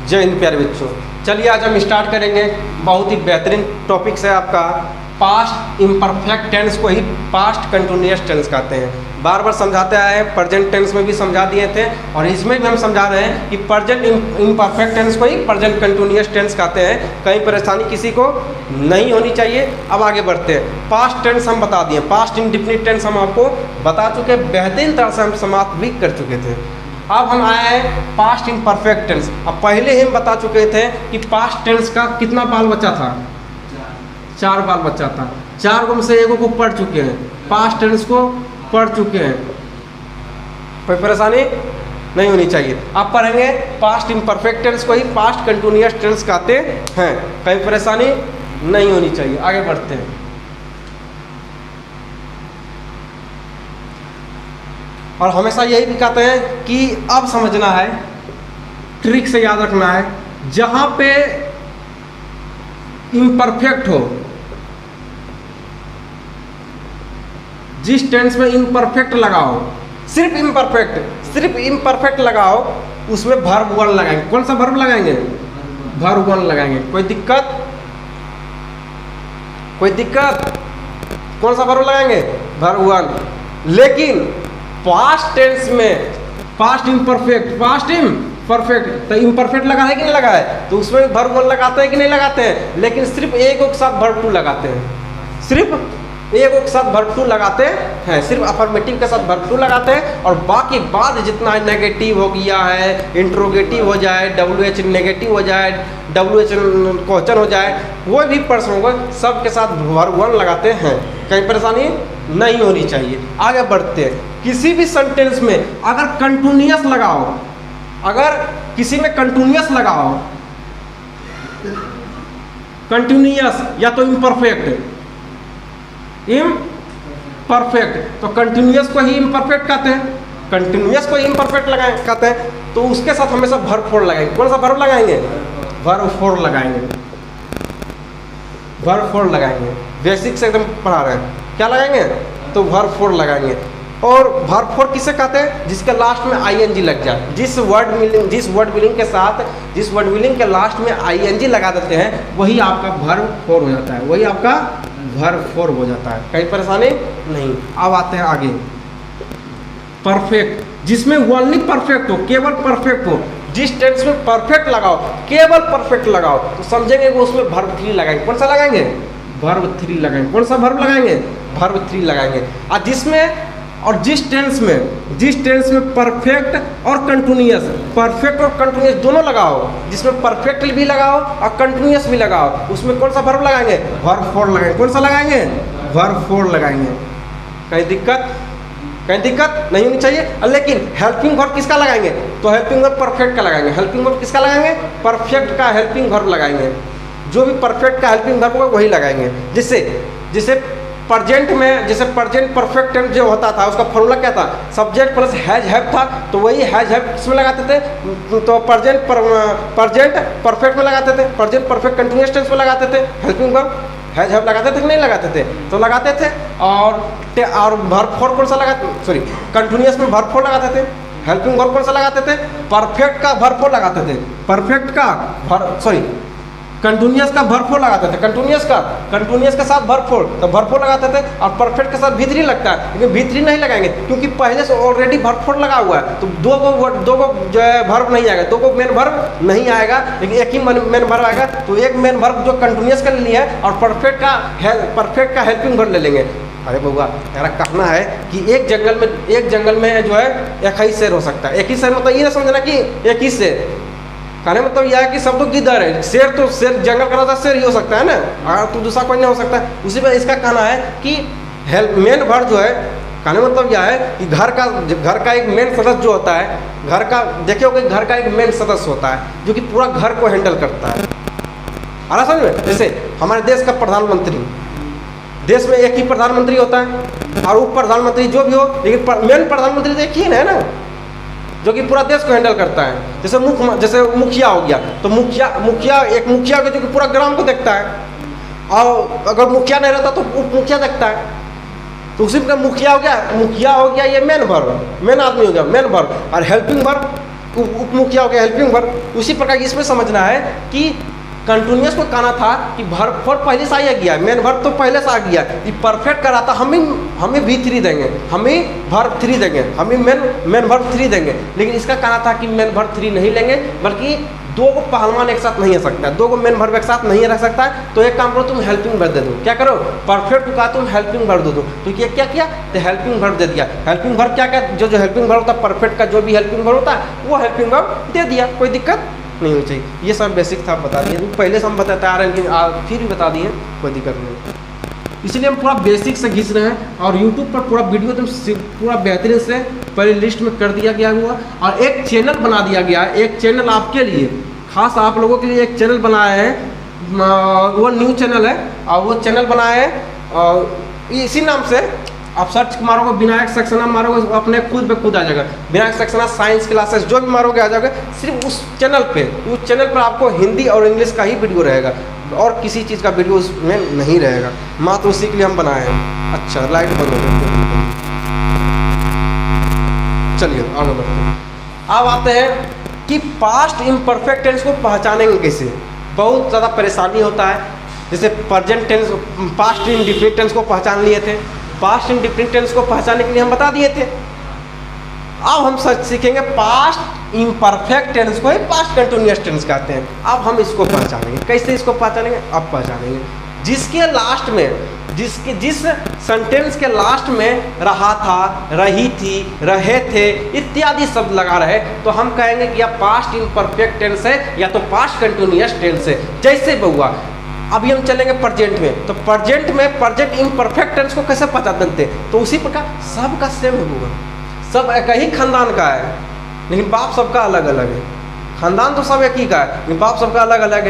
जय हिंद प्यारे बच्चों। चलिए आज हम स्टार्ट करेंगे। बहुत ही बेहतरीन टॉपिक्स है आपका पास्ट इम्परफेक्ट टेंस को ही पास्ट कंटिन्यूअस टेंस कहते हैं। बार बार समझाते आए हैं, प्रेजेंट टेंस में भी समझा दिए थे और इसमें भी हम समझा रहे हैं कि प्रेजेंट इम्परफेक्ट टेंस को ही प्रेजेंट कंटिन्यूअस टेंस कहते हैं। कहीं परेशानी किसी को नहीं होनी चाहिए। अब आगे बढ़ते हैं। पास्ट टेंस हम बता दिए, पास्ट इंडेफिनिट टेंस हम आपको बता चुके, बेहतरीन तरह से हम समाप्त भी कर चुके थे। अब हम आए हैं पास्ट इम्परफेक्ट टेंस। अब पहले ही हम बता चुके थे कि पास्ट टेंस का कितना बाल बच्चा था, 4 बाल बच्चा था। 4 को हम से 1 को पढ़ चुके हैं, पास्ट टेंस को पढ़ चुके हैं, कोई परेशानी नहीं होनी चाहिए। आप पढ़ेंगे पास्ट इम्परफेक्ट टेंस को ही पास्ट कंटिन्यूअस टेंस कहते हैं, कहीं परेशानी नहीं होनी चाहिए। आगे बढ़ते हैं। और हमेशा यही भी कहते हैं कि अब समझना है, ट्रिक से याद रखना है, जहां पे इम्परफेक्ट हो, जिस टेंस में इम्परफेक्ट लगाओ, सिर्फ इम्परफेक्ट लगाओ, उसमें वर्ब वन लगाएंगे। कौन सा वर्ब लगाएंगे? वर्ब वन लगाएंगे। कोई दिक्कत? कौन सा वर्ब लगाएंगे? Verb one. लेकिन पास्ट टेंस में पास्ट इम्परफेक्ट तो इम्परफेक्ट लगा है कि नहीं लगा है? तो उसमें वर्ब वन लगाते हैं कि नहीं लगाते हैं? लेकिन सिर्फ एक के साथ वर्ब टू लगाते हैं, सिर्फ एक के साथ वर्ब टू लगाते हैं, सिर्फ अफर्मेटिव के साथ वर्ब टू लगाते हैं। और बाकी बाद जितना नेगेटिव हो गया है, इंट्रोगेटिव हो जाए, WH नेगेटिव हो जाए, WH क्वेश्चन हो जाए, कोई भी प्रश्न होगा, सब के साथ वर्ब वन लगाते हैं। कहीं परेशानी नहीं होनी चाहिए। आगे बढ़ते हैं। किसी भी सेंटेंस में अगर कंटिन्यूअस लगाओ, अगर किसी में कंटिन्यूअस लगाओ, कंटिन्यूअस या तो इम्परफेक्ट, तो कंटिन्यूअस को ही इम्परफेक्ट कहते हैं, कंटिन्यूअस को ही इम्परफेक्ट कहते हैं। तो उसके साथ हमेशा वर्ब फोर लगाएंगे। कौन सा वर्ब लगाएंगे? वर्ब फोर लगाएंगे, वर्ब फोर लगाएंगे। बेसिक से एकदम पढ़ा रहे हैं, क्या लगाएंगे? तो वर्ब फोर लगाएंगे। और वर्ब फोर किसे कहते हैं? जिसके लास्ट में ING लग जाए। जिस वर्ड विलिंग के लास्ट में ING लगा देते हैं, वही आपका वर्ब फोर हो जाता है, वही आपका वर्ब फोर हो जाता है। कहीं परेशानी नहीं। अब आते हैं आगे। परफेक्ट, जिसमें ओनली परफेक्ट हो, केवल परफेक्ट हो, जिस टेंस में परफेक्ट लगाओ, केवल परफेक्ट लगाओ, तो समझेंगे कि उसमें वर्ब 3 लगाएंगे। कौन सा लगाएंगे? वर्ब 3 लगाएंगे। कौन सा वर्ब लगाएंगे? वर्ब 3 लगाएंगे। और जिस टेंस में परफेक्ट और कंटिन्यूअस दोनों लगाओ, जिसमें परफेक्ट भी लगाओ और कंटिन्यूअस भी लगाओ, उसमें कौन सा वर्ब लगाएंगे? वर्ब 4 लगाएंगे। कौन सा लगाएंगे? वर्ब 4 लगाएंगे। कहीं दिक्कत नहीं होनी चाहिए। लेकिन हेल्पिंग वर्ब किसका लगाएंगे? तो हेल्पिंग वर्ब परफेक्ट का लगाएंगे। हेल्पिंग वर्ब किसका लगाएंगे? परफेक्ट का हेल्पिंग वर्ब लगाएंगे। जो भी परफेक्ट का हेल्पिंग वर्ब होगा वही लगाएंगे। जिससे प्रेजेंट में, जैसे प्रेजेंट परफेक्ट टेंस जो होता था, उसका फॉर्मूला क्या था? सब्जेक्ट प्लस हैज हैव था। तो वही हैज हैव किसमें लगाते थे? तो प्रेजेंट परफेक्ट में लगाते थे, प्रेजेंट परफेक्ट कंटिन्यूअस टेंस में लगाते थे। हेल्पिंग वर्ब हैज हैव लगाते थे कि नहीं लगाते थे? तो लगाते थे। और वर्ब फोर कौन सा लगाते? कंटिन्यूअस में वर्ब फोर लगाते थे। हेल्पिंग वर्ब कौन सा लगाते थे? परफेक्ट का वर्ब फोर लगाते थे। कंटिन्यूअस का वर्ब फोर लगाते थे। कंटिन्यूअस के साथ वर्ब फोर, तो वर्ब फोर लगाते थे। और परफेक्ट के साथ V3 लगता है, लेकिन V3 नहीं लगाएंगे क्योंकि पहले से ऑलरेडी वर्ब फोर लगा हुआ है। तो दो को जो है वर्ब नहीं आएगा, 2 को मेन वर्ब नहीं आएगा, लेकिन एक ही मेन वर्ब आएगा। तो एक मेन वर्ब जो कंटिन्यूअस का लिए है और परफेक्ट का हेल्पिंग वर्ब ले लेंगे। अरे बउआ, मेरा कहना है कि एक जंगल में जो है एक ही शेर हो सकता है। एक ही शेर मतलब ये ना समझना कि एक ही शेर, कहने मतलब यह है कि सब तो गिद्दर है। शेर जंगल का राजा शेर ही हो सकता है ना, तो दूसरा कोई नहीं हो सकता। उसी पर इसका कहना है कि मेन वर्ब जो है, कहने मतलब यह है कि घर का एक मेन सदस्य जो होता है, घर का एक मेन सदस्य होता है जो कि पूरा घर को हैंडल करता है। आ रहा समझ में? जैसे हमारे देश का प्रधानमंत्री, देश में एक ही प्रधानमंत्री होता है और उप प्रधानमंत्री जो भी हो, लेकिन मेन प्रधानमंत्री तो एक ही है ना, जो कि पूरा देश को हैंडल करता है। जैसे मुखिया हो गया, तो मुखिया जो कि पूरा ग्राम को देखता है। और अगर मुखिया नहीं रहता तो उप मुखिया देखता है। तो उसी में मुखिया हो गया ये मेन आदमी हो गया, मेन वर्ब। और हेल्पिंग वर्ब उपमुखिया हो गया हेल्पिंग वर्ब। उसी प्रकार इसमें समझना है कि कंटिन्यूअस को कहना था कि वर्ब फोर पहले से आ गया, मेन वर्ब तो पहले से आ गया, ये परफेक्ट करा था, हमें V3 देंगे, हमें वर्ब 3 देंगे, हमें मेन वर्ब 3 देंगे। लेकिन इसका कहना था कि मेन वर्ब 3 नहीं लेंगे, बल्कि दो को पहलवान एक साथ नहीं रह सकता है, दो को मेन वर्ब एक साथ नहीं रह सकता है। तो एक काम करो, तुम हेल्पिंग वर्ब दे दो। क्या करो, परफेक्ट को कहा तुम हेल्पिंग वर्ब दे दो। तो ये क्या किया, तो हेल्पिंग वर्ब दे दिया। हेल्पिंग वर्ब क्या क्या, जो हेल्पिंग वर्ब होता है, परफेक्ट का जो भी हेल्पिंग वर्ब होता है वो हेल्पिंग वर्ब दे दिया, कोई दिक्कत नहीं होनी चाहिए। ये सब बेसिक था, बता दिए, पहले से हम बताते आ रहे हैं, लेकिन फिर भी बता दिए, कोई दिक्कत नहीं। इसलिए हम पूरा बेसिक से घिस रहे हैं, और यूट्यूब पर पूरा वीडियो एकदम पूरा बेहतरीन से पहले लिस्ट में कर दिया गया हुआ, और एक चैनल बना दिया गया है, एक चैनल आपके लिए, खास आप लोगों के लिए एक चैनल बनाया है, वो न्यू चैनल है, और वो चैनल बनाया है और इसी नाम से आप सर्च मारोगे, विनायक सक्सेना मारोगे, अपने खुद पे खुद आ जाएगा, विनायक सक्सेना साइंस क्लासेस जो भी मारोगे आ जाएगा। सिर्फ उस चैनल पे, उस चैनल पर आपको हिंदी और इंग्लिश का ही वीडियो रहेगा, और किसी चीज़ का वीडियो उसमें नहीं रहेगा, मात्र उसी के लिए हम बनाए हैं। अच्छा, लाइट बंद हो गई, चलिए आगे बढ़ते हैं। अब आते हैं कि पास्ट इम्परफेक्ट टेंस को पहचानेंगे कैसे। बहुत ज़्यादा परेशानी होता है, जैसे present tense, past indefinite tense को पहचान लिए थे, पास्ट इंडिफिनिट टेंस को पहचानने के लिए हम बता दिए थे। अब हम सीखेंगे पास्ट इम्परफेक्ट टेंस को ही पास्ट कंटिन्यूअस टेंस कहते हैं। अब हम इसको पहचानेंगे, कैसे इसको पहचानेंगे, अब पहचानेंगे। जिसके लास्ट में, जिस सेंटेंस के लास्ट में रहा था, रही थी, रहे थे इत्यादि शब्द लगा रहे, तो हम कहेंगे कि यह पास्ट इम्परफेक्ट टेंस है या तो पास्ट कंटिन्यूअस टेंस है। जैसे बहुआ, अभी हम चलेंगे प्रेजेंट में, तो प्रेजेंट में प्रेजेंट इम्परफेक्ट टेंस को कैसे पहचानते हैं, तो उसी प्रकार सबका सेम होगा, सब एक ही खानदान का है, लेकिन बाप सबका अलग अलग है। खानदान तो सब एक ही का है, लेकिन बाप सबका अलग अलग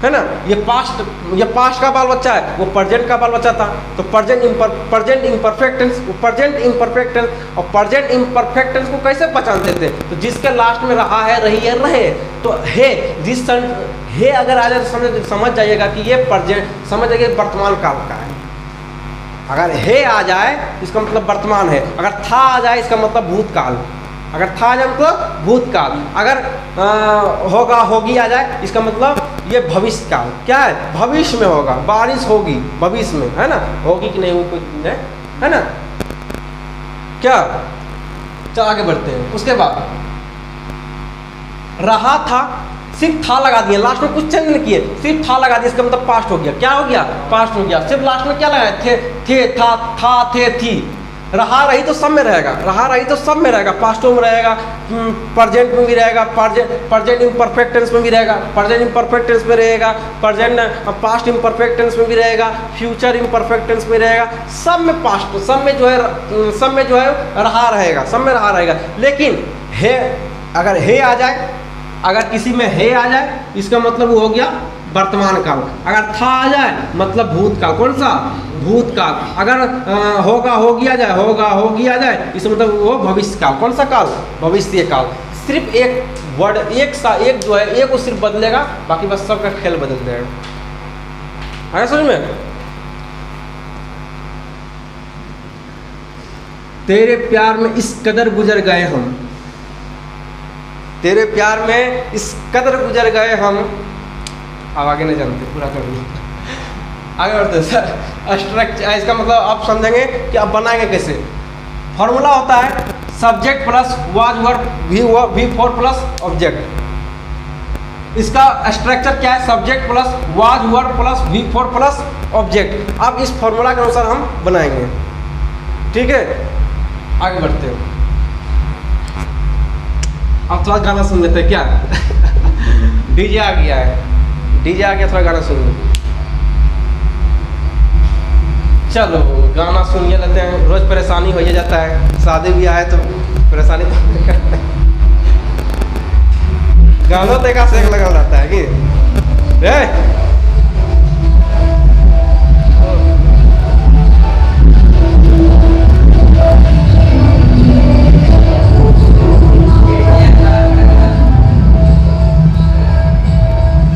है ना। ये पास्ट का बाल बच्चा है, वो प्रेजेंट का बाल बच्चा था, तो present imperfect tense, present imperfect tense. और प्रेजेंट इम्परफेक्ट टेंस को कैसे पहचानते थे, तो जिसके लास्ट में रहा है, रही है, रहे, तो है, जिस है अगर आ जाए तो समझ जाइएगा कि ये प्रेजेंट, समझ जाइए वर्तमान काल का है। अगर है आ जाए इसका मतलब वर्तमान है, अगर था आ जाए इसका मतलब भूतकाल, अगर था आ जाए मतलब भूतकाल, अगर होगा होगी आ जाए इसका मतलब ये भविष्य काल। क्या है, भविष्य में होगा, बारिश होगी भविष्य में, है ना, होगी कि नहीं वो कोई है ना। क्या, चल आगे बढ़ते हैं। उसके बाद रहा था, सिर्फ था लगा दिया, लास्ट में कुछ चेंज नहीं किए, सिर्फ था लगा दिया, इसका मतलब पास्ट हो गया। क्या हो गया, पास्ट हो गया। सिर्फ लास्ट में क्या लगाए, थे, था, थे, थी। रहा रही तो सब में रहेगा, रहा रही तो सब में रहेगा, पास्टों में रहेगा, प्रेजेंट में भी रहेगा, प्रेजेंट इम्परफेक्ट टेंस में भी रहेगा, प्रेजेंट इम्परफेक्ट टेंस में रहेगा, प्रेजेंट पास्ट इम्परफेक्ट टेंस में भी रहेगा, फ्यूचर इम्परफेक्ट टेंस में रहेगा, सब में पास्ट, सब में जो है रहा रहेगा, सब में रहा रहेगा। लेकिन है, अगर है आ जाए, अगर किसी में है आ जाए इसका मतलब वो हो गया वर्तमान काल। अगर था आ जाए मतलब भूतकाल, कौन सा, भूतकाल। अगर होगा होगी आ जाए, होगा होगी आ जाए इसका मतलब वो भविष्य काल, कौन सा काल, भविष्य काल। सिर्फ एक वर्ड, एक जो है एक वो सिर्फ बदलेगा, बाकी बस सबका खेल बदल जाएगा। आया समझ में। तेरे प्यार में इस कदर गुजर गए हम, तेरे प्यार में इस कदर गुजर गए हम। अब आगे नहीं जानते, पूरा कर लो, आगे बढ़ते सर। स्ट्रक्चर, इसका मतलब आप समझेंगे कि आप बनाएंगे कैसे। फॉर्मूला होता है subject plus was verb V4 plus object. इसका स्ट्रक्चर क्या है, subject plus was verb plus V4 plus object. अब इस फॉर्मूला के अनुसार हम बनाएंगे, ठीक है। आगे बढ़ते हैं। अब थोड़ा गाना सुन लेते हैं क्या डीजे आ गया है, डीजे आ गया, थोड़ा गाना सुन लेते। चलो गाना सुन लेते हैं, रोज परेशानी हो ही जाता है, शादी भी आए तो परेशानी तो गानों तो एक से एक लगा रहता है कि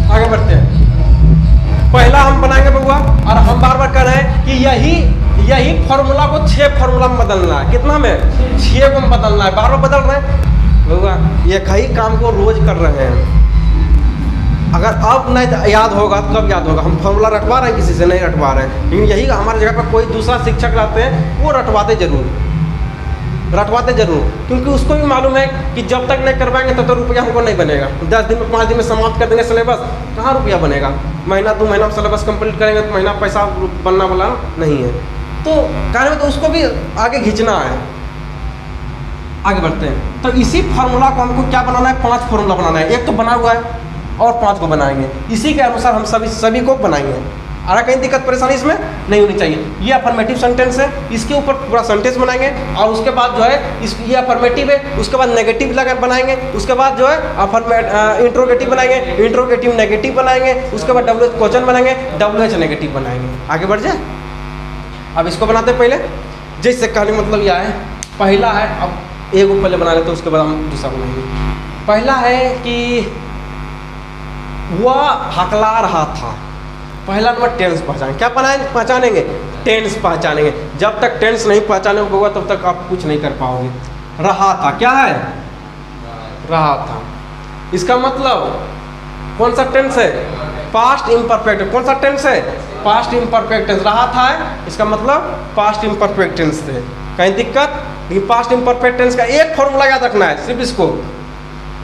आगे बढ़ते हैं। पहला हम बनाएंगे बउआ, और हम बार बार कह रहे हैं कि यही फॉर्मूला को 6 फॉर्मूला में बदलना है। कितना में, 6 को बदलना है, बार बार बदल रहे हैं। होगा, एक ही काम को रोज कर रहे हैं। अगर अब नहीं याद होगा तो कब याद होगा? हम फॉर्मूला रटवा रहे हैं, किसी से नहीं रटवा रहे हैं, लेकिन यही हमारे जगह पर कोई दूसरा शिक्षक रहते हैं, वो रटवाते जरूर, क्योंकि उसको भी मालूम है कि जब तक नहीं करवाएंगे तब तक रुपया हमको नहीं बनेगा। 10 दिन में 5 दिन में समाप्त कर देंगे सिलेबस, कहाँ रुपया बनेगा? महीना 2 महीना में सिलेबस कंप्लीट करेंगे तो महीना पैसा बनना वाला नहीं है। तो कहने में तो उसको भी आगे खींचना है। आगे बढ़ते हैं, तो इसी फार्मूला को हमको क्या बनाना है? 5 फार्मूला बनाना है। एक तो बना हुआ है और 5 को बनाएंगे, इसी के अनुसार हम सभी को बनाएंगे। आ रहा कहीं दिक्कत परेशानी इसमें नहीं होनी चाहिए। ये अफर्मेटिव सेंटेंस है, इसके ऊपर पूरा सेंटेंस बनाएंगे, और उसके बाद जो है ये अफर्मेटिव है, उसके बाद नेगेटिव लगा बनाएंगे, उसके बाद जो है इंट्रोगेटिव बनाएंगे, इंट्रोगेटिव नेगेटिव बनाएंगे, उसके बाद WH क्वेश्चन बनाएंगे, WH नेगेटिव बनाएंगे। आगे बढ़ जाए, अब इसको बनाते हैं। पहले जैसे कहने मतलब यह है, पहला है, अब एक को पहले बना लेते, उसके बाद हम दूसरा बनाएंगे। पहला है कि वह हकला रहा था। पहला नंबर टेंस पहचानेंगे। क्या पहचानेंगे? टेंस पहचानेंगे। जब तक टेंस नहीं पहचाने होगा तब तक आप कुछ नहीं कर पाओगे। रहा था क्या है? रहा था, इसका मतलब कौन सा टेंस है? Past imperfect. कौन सा टेंस है? Past imperfect tense. रहा था है, इसका मतलब पास्ट इम्परफेक्ट टेंस थे। कहीं दिक्कत? लेकिन पास्ट इम्परफेक्ट टेंस का एक फॉर्मूला याद रखना है, सिर्फ इसको।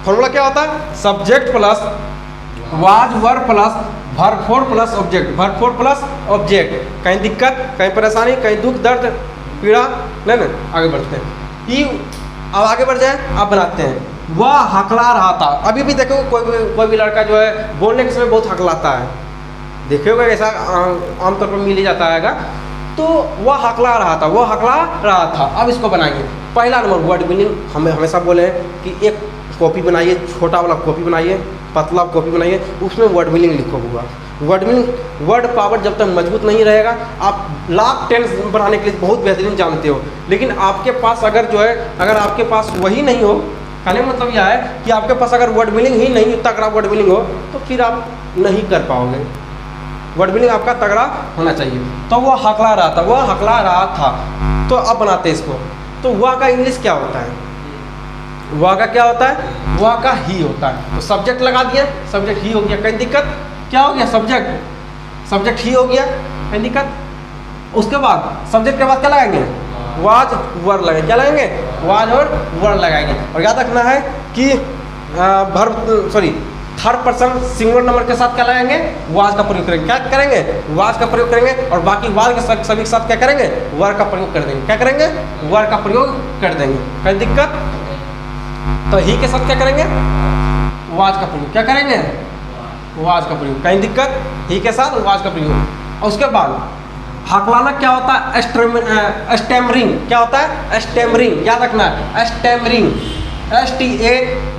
फॉर्मूला क्या होता है? Subject plus was verb plus verb 4 plus object, verb 4 plus object. कहीं दिक्कत, कहीं परेशानी, कहीं दुख दर्द पीड़ा नहीं ना। आगे बढ़ते हैं, अब आगे बढ़ जाए, आप बनाते हैं। वह हकला रहा था। अभी भी देखो कोई भी लड़का जो है बोलने के समय बहुत हकलाता है, देखे होगा, ऐसा आमतौर पर मिल ही जाता है। तो वह हकला रहा था, वह हकला रहा था। अब इसको बनाएंगे। पहला नंबर वर्ड मीनिंग, हमें हमेशा बोले हैं कि एक कॉपी बनाइए, छोटा वाला कॉपी बनाइए, पतला कॉपी बनाइए, उसमें वर्ड मीनिंग लिखो होगा। वर्ड मीनिंग, वर्ड पावर जब तक मजबूत नहीं रहेगा, आप लाख टेंस बनाने के लिए बहुत बेहतरीन जानते हो, लेकिन आपके पास अगर जो है, अगर आपके पास वही नहीं हो, कहने मतलब यह है कि आपके पास अगर वर्ड मीनिंग ही नहीं, तगड़ा वर्ड मीनिंग हो, तो फिर आप नहीं कर पाओगे। वर्ड मीनिंग आपका तगड़ा होना चाहिए। तो वह हकला रहा था, वह हकला रहा था। तो अब बनाते हैं इसको। तो वह का इंग्लिश क्या होता है? वह का क्या होता है? वह का ही होता है। तो सब्जेक्ट लगा दिया, सब्जेक्ट ही हो गया। कहीं दिक्कत? क्या हो गया? सब्जेक्ट ही हो गया। कहीं दिक्कत? उसके बाद सब्जेक्ट के बाद क्या लगाएंगे? वाज वर्ब लगाएंगे। क्या लगाएंगे? वाज और वर्ब लगाएंगे। और याद रखना है कि थर्ड पर्सन सिंगुलर नंबर के साथ क्या लगाएंगे? वाज का प्रयोग करेंगे। क्या करेंगे? वाज का प्रयोग करेंगे। और बाकी वाज के सभी के साथ क्या करेंगे? वर्ब का प्रयोग कर देंगे। क्या करेंगे? वर्ब का प्रयोग कर देंगे। कहीं दिक्कत? तो ही के साथ क्या करेंगे? वाज का प्रयोग। क्या करेंगे? वाज का प्रयोग। कहीं दिक्कत? ही के साथ वाज का प्रयोग। और उसके बाद हकलाना क्या होता है? स्टैमरिंग। क्या होता है? स्टैमरिंग। याद रखना है, स्टैमरिंग, STAMMERING,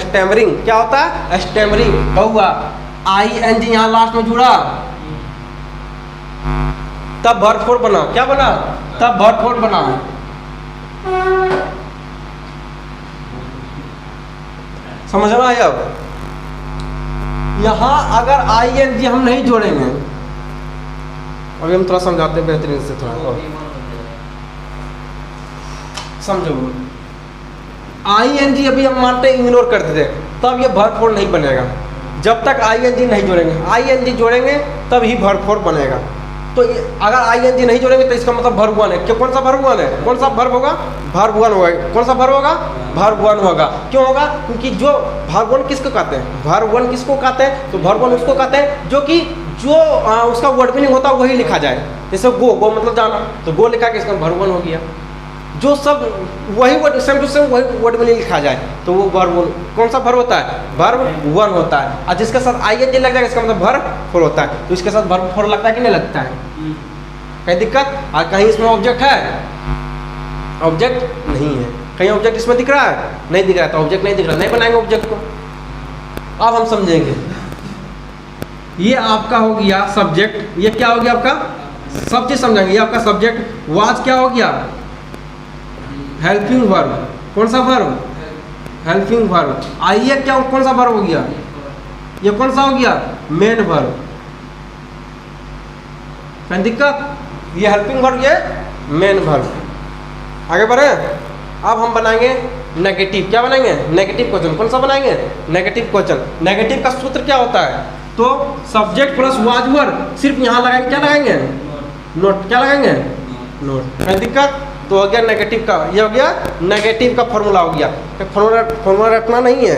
स्टैमरिंग। क्या होता है? स्टैमरिंग। बहुआ ING यहाँ लास्ट में जुड़ा, तब वर्ब 4 बना। क्या बना? तब वर्ब 4 बना। समझ में आया? अब यहाँ अगर ING हम नहीं जोड़ेंगे, अभी हम थोड़ा समझाते हैं बेहतरीन से, थोड़ा समझो। ING अभी हम मानते हैं इग्नोर कर देते, तब ये वर्ब 4 नहीं बनेगा। जब तक ING नहीं जोड़ेंगे, ING जोड़ेंगे तब ही वर्ब 4 बनेगा। तो अगर ING नहीं जोड़ेंगे तो इसका मतलब वर्ब 1 है। क्यों? कौन सा वर्ब 1 है? कौन सा वर्ब होगा? वर्ब 1 होगा। कौन सा वर्ब होगा? वर्ब 1 होगा। क्यों होगा? क्योंकि जो वर्ब 1 किसको कहते हैं? वर्ब 1 किसको कहते हैं? तो वर्ब 1 उसको कहते हैं जो कि उसका वर्ड मीनिंग होता है वही लिखा जाए। जैसे गो मतलब जाना, तो गो लिखा के इसका वर्ब 1 हो गया। जो सब वही वर्ड सेम टू सेम वही वर्ड में लिखा जाए तो वो वर्ब 1 कौन सा वर्ब होता है? वर्ब 1 होता है। और जिसके साथ ING लग जाएगा इसका मतलब वर्ब 4 होता है। तो इसके साथ वर्ब 4 लगता है कि नहीं लगता है? कहीं दिक्कत? और कहीं इसमें ऑब्जेक्ट है? ऑब्जेक्ट नहीं है। कहीं ऑब्जेक्ट इसमें दिख रहा है? नहीं दिख रहा है। तो ऑब्जेक्ट नहीं दिख रहा, नहीं बनाएंगे ऑब्जेक्ट को। अब हम समझेंगे। ये आपका हो गया सब्जेक्ट। ये क्या हो गया आपका? सब चीज समझेंगे। ये आपका सब्जेक्ट। वाज क्या हो गया? Helping verb. कौन सा वर्ब? Helping verb. आइए क्या कौन सा वर्ब हो गया? ये कौन सा हो गया? Main verb. कहीं दिक्कत? ये हेल्पिंग वर्ब, ये मेन वर्ब। आगे बढ़े। अब हम बनाएंगे नेगेटिव। क्या बनाएंगे? Negative question. कौन सा बनाएंगे? Negative question. नेगेटिव का सूत्र क्या होता है? तो सब्जेक्ट प्लस वाज वर, सिर्फ यहाँ लगाएंगे, क्या लगाएंगे? नोट। क्या लगाएंगे? नोट। कोई दिक्कत? तो हो गया नेगेटिव का, ये हो गया नेगेटिव का फॉर्मूला हो गया। फॉर्मूला रखना नहीं है,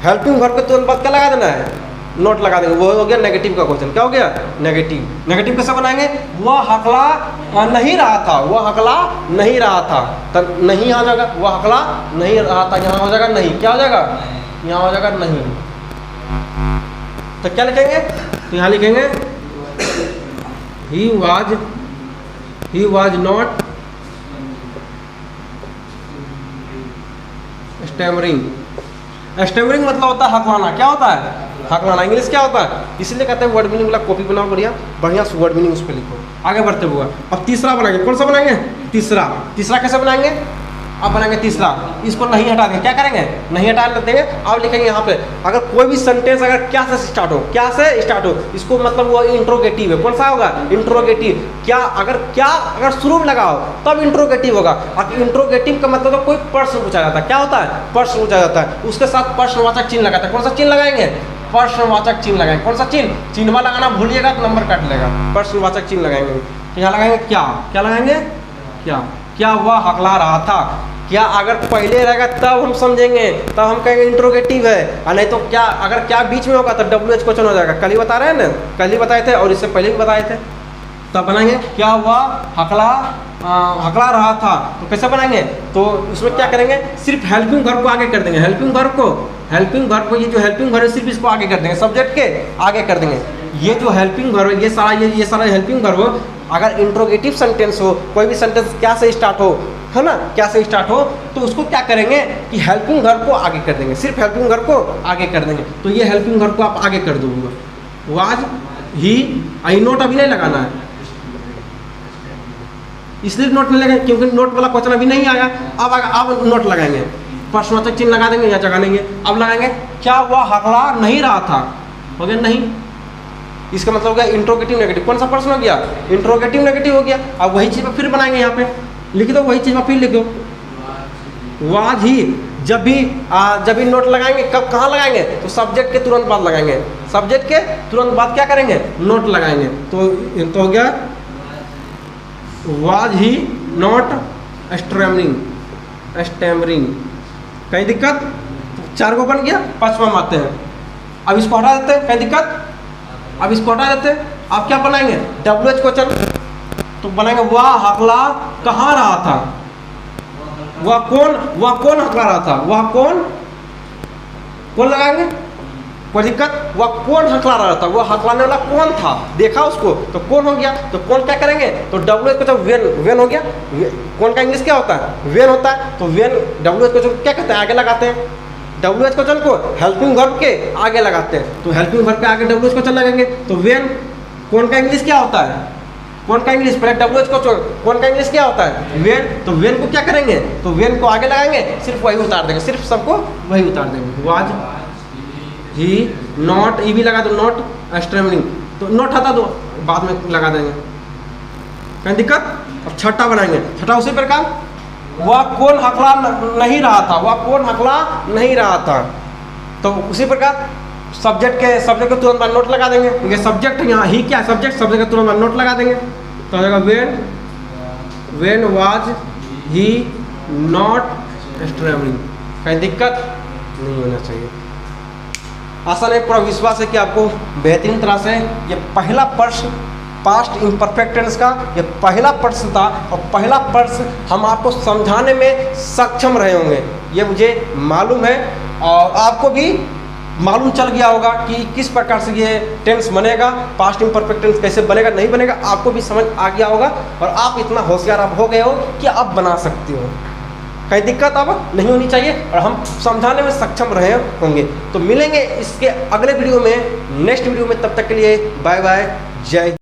हेल्पिंग वर्ब के तुरंत बाद क्या लगा देना है? नोट लगा देंगे। वो हो गया नेगेटिव का क्वेश्चन। क्या हो गया? नेगेटिव। नेगेटिव कैसे बनाएंगे? वह हकला नहीं रहा था, वह हकला नहीं रहा था, तब नहीं आ जाएगा, वह हकला नहीं रहा था, यहाँ हो जाएगा नहीं। क्या हो जाएगा? यहाँ हो जाएगा नहीं। तो क्या लिखेंगे? तो यहाँ लिखेंगे he was not stammering। Stammering मतलब होता है हकलाना। क्या होता है? हकलाना। इंग्लिश क्या होता है? इसलिए कहते हैं वर्ड मीनिंग वाला कॉपी बनाओ, बढ़िया बढ़िया से वर्ड मीनिंग उस पर लिखो। आगे बढ़ते हुआ अब तीसरा बनाएंगे। कौन सा बनाएंगे? तीसरा। तीसरा कैसे बनाएंगे? अब बनाएंगे तीसरा। इसको नहीं हटा देंगे। क्या करेंगे? नहीं हटा देंगे। अब लिखेंगे यहाँ पे अगर कोई भी सेंटेंस अगर क्या से स्टार्ट हो, क्या से स्टार्ट हो, इसको मतलब वो इंट्रोगेटिव है। कौन सा होगा? इंट्रोगेटिव। क्या अगर शुरू में लगाओ तब इंट्रोगेटिव होगा। अब इंट्रोगेटिव का मतलब तो कोई प्रश्न पूछा जाता है। क्या होता है? प्रश्न पूछा जाता है, उसके साथ प्रश्नवाचक चिन्ह लगाता है। कौन सा चिन्ह लगाएंगे? प्रश्नवाचक चिन्ह लगाएंगे। कौन सा चिन्ह? चिन्हवा लगाना भूलिएगा तो नंबर काट लेगा। प्रश्नवाचक चिन्ह लगाएंगे। यहाँ लगाएंगे क्या? क्या लगाएंगे? क्या वह हकला रहा था? क्या अगर पहले रहेगा तब हम समझेंगे, तब हम कहेंगे इंट्रोगेटिव है, और नहीं तो क्या अगर क्या बीच में होगा तो WH क्वेश्चन हो जाएगा। कल ही बता रहे हैं ना, कल ही बताए थे और इससे पहले भी बताए थे। तब बनाएंगे क्या हुआ हकला रहा था। तो कैसे बनाएंगे? तो उसमें क्या करेंगे? सिर्फ हेल्पिंग वर्ब को आगे कर देंगे। हेल्पिंग वर्ब को ये जो हेल्पिंग वर्ब है सिर्फ इसको आगे कर देंगे, सब्जेक्ट के आगे कर देंगे। ये जो हेल्पिंग वर्ब है ये सारा हेल्पिंग वर्ब अगर इंट्रोगेटिव सेंटेंस हो, कोई भी सेंटेंस क्या से स्टार्ट हो, है ना, क्या से स्टार्ट हो, तो उसको क्या करेंगे कि हेल्पिंग वर्ब को आगे कर देंगे। सिर्फ हेल्पिंग वर्ब को आगे कर देंगे। तो ये हेल्पिंग वर्ब को आप आगे कर दोगे। वाज ही आई नोट अभी नहीं लगाना है, इसलिए नोट नहीं लगाएंगे क्योंकि नोट वाला क्वेश्चन अभी नहीं आया। अब नोट लगाएंगे, प्रश्नवाचक चिन्ह लगा देंगे, यहाँ जगह नहीं है। अब लगाएंगे क्या वह हकला नहीं रहा था। हो गया नहीं। इसका मतलब हो गया इंट्रोगेटिव नेगेटिव। कौन सा प्रश्न हो गया? इंट्रोगेटिव नेगेटिव हो गया। अब वही चीज़ फिर बनाएंगे, यहाँ पे लिख दो, वही चीज़ फिर लिख दो। वाज ही जब भी नोट लगाएंगे कब कहाँ लगाएंगे? तो सब्जेक्ट के तुरंत बाद लगाएंगे। सब्जेक्ट के तुरंत बाद क्या करेंगे? नोट लगाएंगे। तो हो गया वाज ही नॉट स्टैमरिंग। कहीं दिक्कत? 4 को बन गया, 5वां में आते हैं। अब इसको हटा देते हैं, कहीं दिक्कत? अब इसको हटा देते हैं। अब क्या बनाएंगे? WH question. तो बनाएंगे वह हकला कहाँ रहा था। वह कौन हकला रहा था। वह कौन लगाएंगे? कोई दिक्कत? वह कौन हकला रहा था। वह हकलाने वाला कौन था? देखा उसको तो कौन हो गया। तो कौन क्या करेंगे? तो WH को तो वेन हो गया। कौन का इंग्लिश क्या होता है? वेन होता है। तो वेन WH को क्या कहते हैं? आगे लगाते हैं। WH क्वेश्चन को हेल्पिंग वर्ब के आगे लगाते हैं। तो हेल्पिंग वर्ब के आगे WH क्वेश्चन लगाएंगे। तो वेन कौन का इंग्लिश क्या होता है? कौन का इंग्लिश पहले WH क्वेश्चन, कौन का इंग्लिश क्या होता है? वेन। तो वेन को क्या करेंगे? तो वेन को आगे लगाएंगे, सिर्फ वही उतार देंगे, सिर्फ सबको वही उतार देंगे। वाज ही नॉट, ई भी लगा दो, नॉट स्टैमरिंग। तो नोट हटा दो, बाद में लगा देंगे, कहीं दिक्कत? अब छठा बनाएंगे। छठा उसी प्रकार वह कौन हकला नहीं रहा था। वह कौन हकला नहीं रहा था। तो उसी प्रकार सब्जेक्ट के तुरंत बाद नोट लगा देंगे, क्योंकि सब्जेक्ट यहाँ ही क्या सब्जेक्ट के तुरंत बाद नोट लगा देंगे। तो आएगा when was he not stammering. कहीं दिक्कत नहीं होना चाहिए। आशा नहीं, पूरा विश्वास है कि आपको बेहतरीन तरह से ये पहला प्रश्न पास्ट इम्परफेक्ट टेंस का ये पहला प्रश्न था, और पहला प्रश्न हम आपको समझाने में सक्षम रहे होंगे, ये मुझे मालूम है। और आपको भी मालूम चल गया होगा कि किस प्रकार से ये टेंस बनेगा, पास्ट इम्परफेक्ट टेंस कैसे बनेगा, नहीं बनेगा, आपको भी समझ आ गया होगा। और आप इतना होशियार आप हो गए हो कि आप बना सकते हो। कहीं दिक्कत अब नहीं होनी चाहिए, और हम समझाने में सक्षम रहे होंगे। तो मिलेंगे इसके अगले वीडियो में, नेक्स्ट वीडियो में। तब तक के लिए बाय बाय, जय।